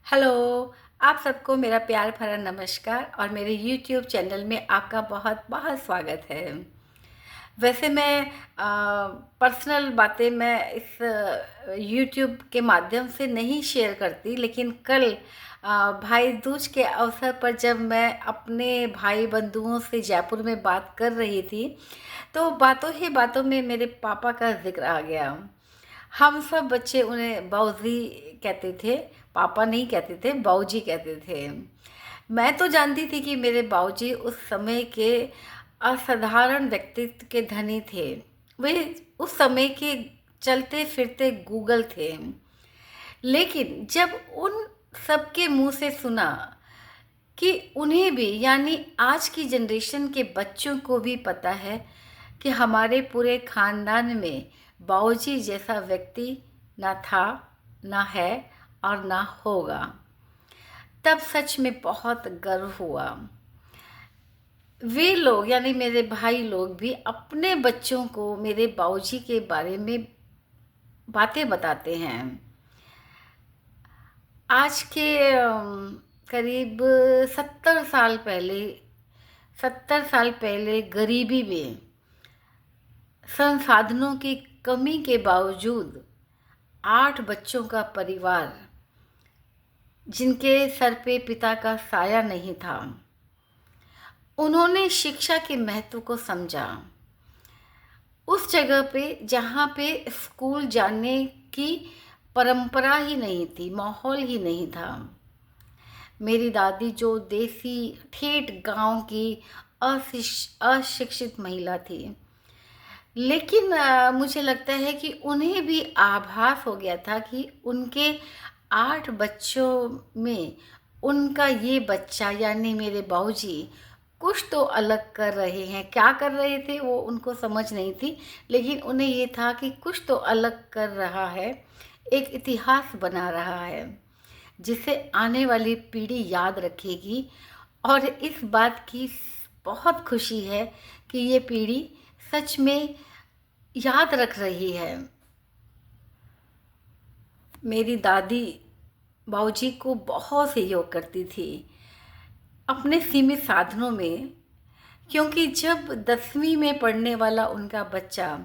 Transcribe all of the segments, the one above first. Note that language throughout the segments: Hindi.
हेलो, आप सबको मेरा प्यार भरा नमस्कार और मेरे यूट्यूब चैनल में आपका बहुत-बहुत स्वागत है। वैसे मैं पर्सनल बातें मैं इस यूट्यूब के माध्यम से नहीं शेयर करती, लेकिन कल भाई दूज के अवसर पर जब मैं अपने भाई बंधुओं से जयपुर में बात कर रही थी, तो बातों ही बातों में मेरे पापा का ज़िक्र आ गया। हम सब बच्चे उन्हें बाऊजी कहते थे, पापा नहीं कहते थे, बाऊजी कहते थे। मैं तो जानती थी कि मेरे बाऊजी उस समय के असाधारण व्यक्तित्व के धनी थे। वे उस समय के चलते-फिरते गूगल थे। लेकिन जब उन सबके मुँह से सुना कि उन्हें भी यानी आज की जनरेशन के बच्चों को भी पता है कि हमारे पूरे खानदान में बाऊजी जैसा व्यक्ति ना था, ना है और ना होगा, तब सच में बहुत गर्व हुआ। वे लोग यानी मेरे भाई लोग भी अपने बच्चों को मेरे बाऊजी के बारे में बातें बताते हैं। आज के करीब 70 साल पहले 70 साल पहले गरीबी में संसाधनों की कमी के बावजूद 8 बच्चों का परिवार, जिनके सर पे पिता का साया नहीं था, उन्होंने शिक्षा के महत्व को समझा। उस जगह पे जहाँ पे स्कूल जाने की परंपरा ही नहीं थी, माहौल ही नहीं था। मेरी दादी जो देसी ठेठ गांव की अशिक्षित महिला थी, लेकिन मुझे लगता है कि उन्हें भी आभास हो गया था कि उनके 8 बच्चों में उनका ये बच्चा यानी मेरे बाऊजी कुछ तो अलग कर रहे हैं। क्या कर रहे थे वो उनको समझ नहीं थी, लेकिन उन्हें ये था कि कुछ तो अलग कर रहा है, एक इतिहास बना रहा है, जिसे आने वाली पीढ़ी याद रखेगी। और इस बात की बहुत खुशी है कि ये पीढ़ी सच में याद रख रही है। मेरी दादी बाऊजी को बहुत सहयोग करती थी अपने सीमित साधनों में, क्योंकि जब 10वीं में पढ़ने वाला उनका बच्चा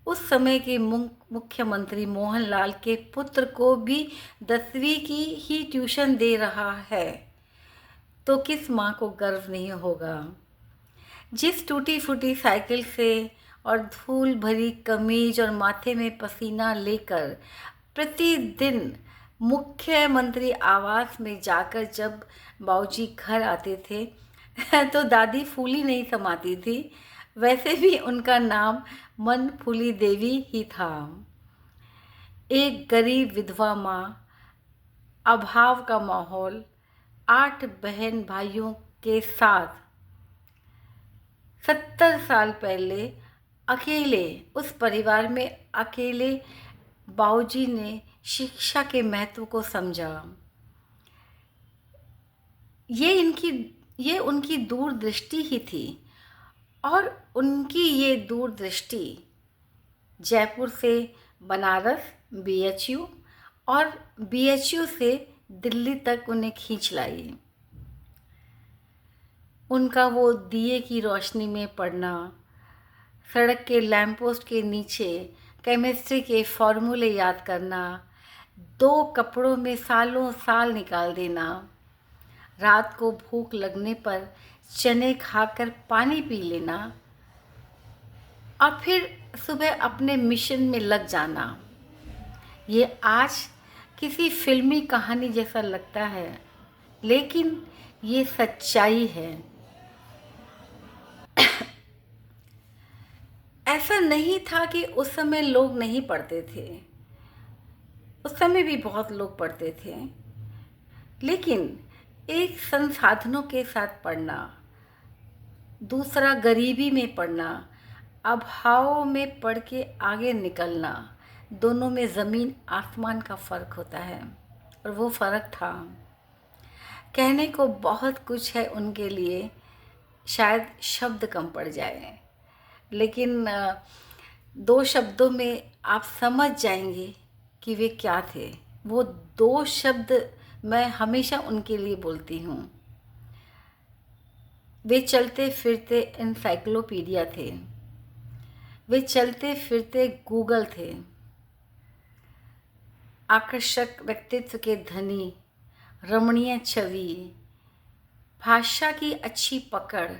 उस समय के मुख्यमंत्री मोहनलाल के पुत्र को भी 10वीं की ही ट्यूशन दे रहा है, तो किस माँ को गर्व नहीं होगा। जिस टूटी फूटी साइकिल से और धूल भरी कमीज और माथे में पसीना लेकर प्रतिदिन मुख्यमंत्री आवास में जाकर जब बाऊजी घर आते थे तो दादी फूली नहीं समाती थी। वैसे भी उनका नाम मन फूली देवी ही था। एक गरीब विधवा माँ, अभाव का माहौल, 8 बहन भाइयों के साथ 70 साल पहले अकेले उस परिवार में अकेले बाऊजी ने शिक्षा के महत्व को समझा। ये उनकी दूरदृष्टि ही थी, और उनकी ये दूरदृष्टि जयपुर से बनारस बीएचयू और बीएचयू से दिल्ली तक उन्हें खींच लाई। उनका वो दिए की रोशनी में पढ़ना, सड़क के लैंप पोस्ट के नीचे केमिस्ट्री के फॉर्मूले याद करना, 2 कपड़ों में सालों साल निकाल देना, रात को भूख लगने पर चने खाकर पानी पी लेना और फिर सुबह अपने मिशन में लग जाना। ये आज किसी फिल्मी कहानी जैसा लगता है, लेकिन ये सच्चाई है। ऐसा नहीं था कि उस समय लोग नहीं पढ़ते थे, उस समय भी बहुत लोग पढ़ते थे, लेकिन एक संसाधनों के साथ पढ़ना, दूसरा गरीबी में पढ़ना, अभाव में पढ़ के आगे निकलना, दोनों में ज़मीन आसमान का फ़र्क होता है। और वो फ़र्क था। कहने को बहुत कुछ है उनके लिए, शायद शब्द कम पड़ जाए, लेकिन 2 शब्दों में आप समझ जाएंगे कि वे क्या थे। वो 2 शब्द मैं हमेशा उनके लिए बोलती हूँ। वे चलते फिरते एनसाइक्लोपीडिया थे, वे चलते फिरते गूगल थे, आकर्षक व्यक्तित्व के धनी, रमणीय छवि, भाषा की अच्छी पकड़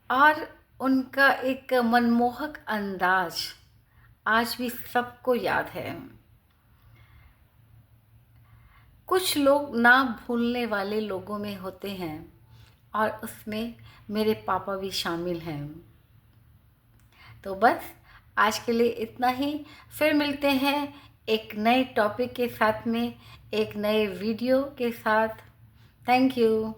और उनका एक मनमोहक अंदाज आज भी सबको याद है। कुछ लोग ना भूलने वाले लोगों में होते हैं और उसमें मेरे पापा भी शामिल हैं। तो बस आज के लिए इतना ही। फिर मिलते हैं एक नए टॉपिक के साथ में, एक नए वीडियो के साथ। Thank you.